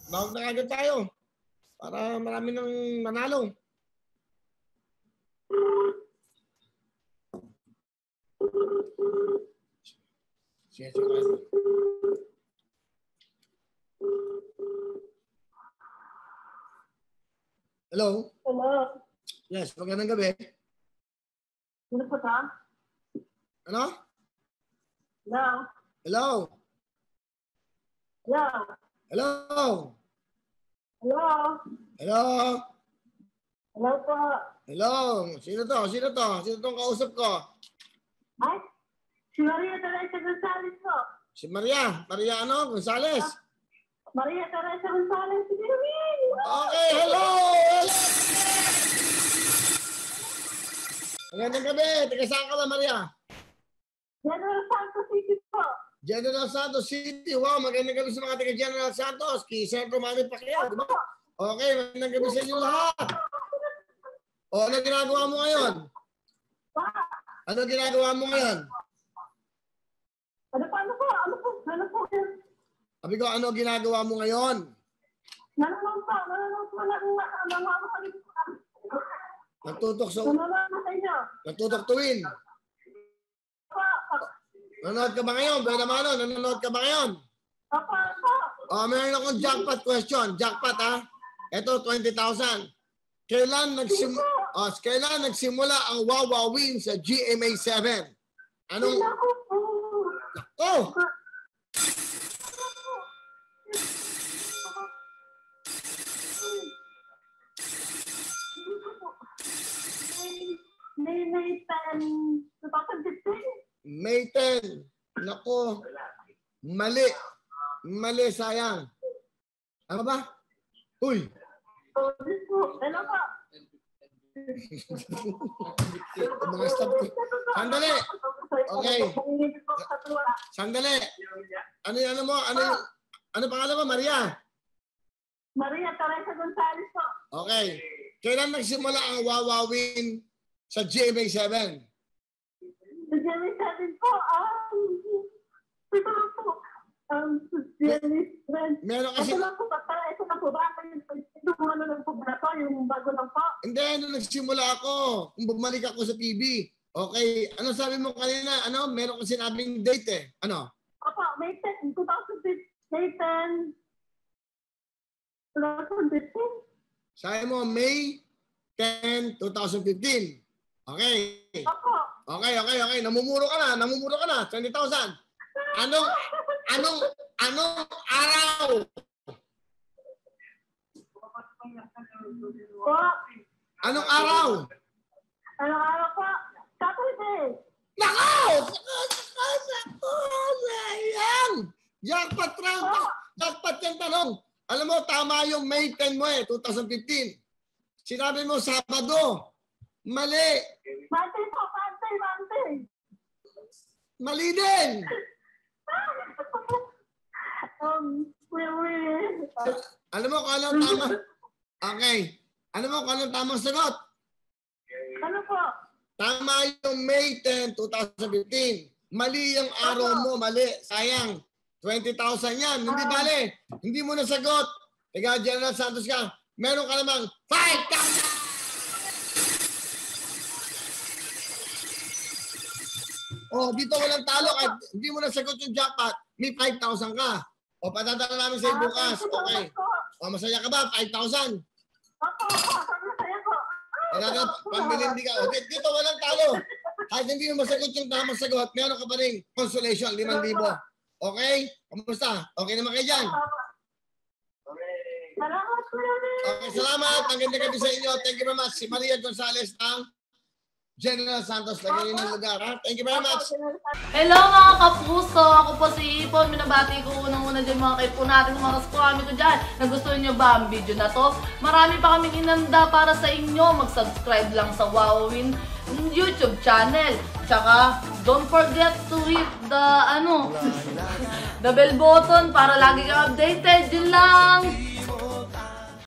Bawag na agad tayo. Para marami nang manalo. Hello? Hello? Yes, magandang gabi. Ano po ta? Ano? Hello? Hello? Hello? Hello? Hello? Hello? Hello po? Hello? Sino to? Sino to? Sino tong kausap ko? Ay? Si Maria Teresa Gonzalez po. Si Maria. Maria ano? Gonzales? Maria Teresa Gonzalez. Si Dirwin! Okay, hello! Magandang gabi. Taga saan ka ba, Maria? General Santos City po. General Santos City. Wow, magandang gabi sa mga taga General Santos. Kay Senator Manny Pacquiao, di ba? Okay, magandang gabi sa inyo lahat. O, ano ginagawa mo ngayon? Ano ginagawa mo ngayon? Ano po? Ano po? Ano po? Ano po? Sabi ko, ano ginagawa mo ngayon? Nanonood po. Nanonood po lang. Nanonood po. Nagtutok sa... Nanonood po sa inyo. Nagtutok tuwin. Nanonood ka ba ngayon? Buena mano, nanonood ka ba ngayon? Opo, opo. O, mayroon akong jackpot question. Jackpot, ha? Ito, 20,000. Kailan nagsimula ang wawawin sa GMA 7? Anong... Oh! May 10, 2015. May 10. Nako. Mali. Mali, sayang. Ano ba? Uy! Hello po. Mga stop ko. Sandali. Okay. Sandali. Ano mo? Ano pangalan mo, Maria? Maria Teresa Gonzalez po. Okay. Kailan nagsimula ang wawawin sa GMA 7? Sa GMA 7 po, Meron kasi... Ito lang po ba? Ito po ano lang po ba ito? Yung bago lang po? Hindi, nagsimula ako. Kung bumalik ako sa TV. Okay. Ano sabi mo kanina? Ano? Meron kasi sinabing date eh. Ano? Opo, May 10, 2015. May 10, 2015. Sabi mo, May 10, 2015. Okay. Opo. Okay. Namumuro ka na. 20,000. Anong araw? Po. Anong araw? Anong araw po? Saturday. Nakaw! Sayang! Jackpot round! Jackpot yung tanong. Alam mo, tama yung May 10 mo 2015. Sinabi mo, Sabado. Mali. Monday po, Monday. Mali din. Alam mo kung anong tama? Okay. Alam mo kung anong tamang sagot? Ano po? Tama yung May 10, 2015. Mali yung araw mo, mali. Sayang. 20,000 yan. Hindi bale. Hindi mo nasagot. Ikaw, General Santos ka. Meron ka namang 5,000! Oh, dito walang talo. Kahit hindi mo nasagot yung jackpot, may 5,000 ka. O, patadala namin sa'yo bukas. Okay. O, masaya ka ba? 5,000. Opo. Masaya po. Pambilindi ka. O, dito walang talo. Kahit hindi mo masagot yung tamang sagot, meron ka pa rin consolation, 5,000. Okay? Kamusta? Okay naman kayo dyan? Salamat po namin. Okay, salamat. Ang ganda gabi sa inyo. Thank you very much. Si Maria Gonzalez ng General Santos. Lagyan ng lugar. Ha? Thank you very much. Hello mga kapuso! Ako po si Ipon. Minabati ko unang-una dyan mga kaipo natin, mga kaskwami ko dyan. Nagustuhan nyo ba ang video na to? Marami pa kaming inanda para sa inyo. Mag-subscribe lang sa Wowin YouTube channel. Tsaka, don't forget to hit the, the bell button para lagi ka updated. Yun lang!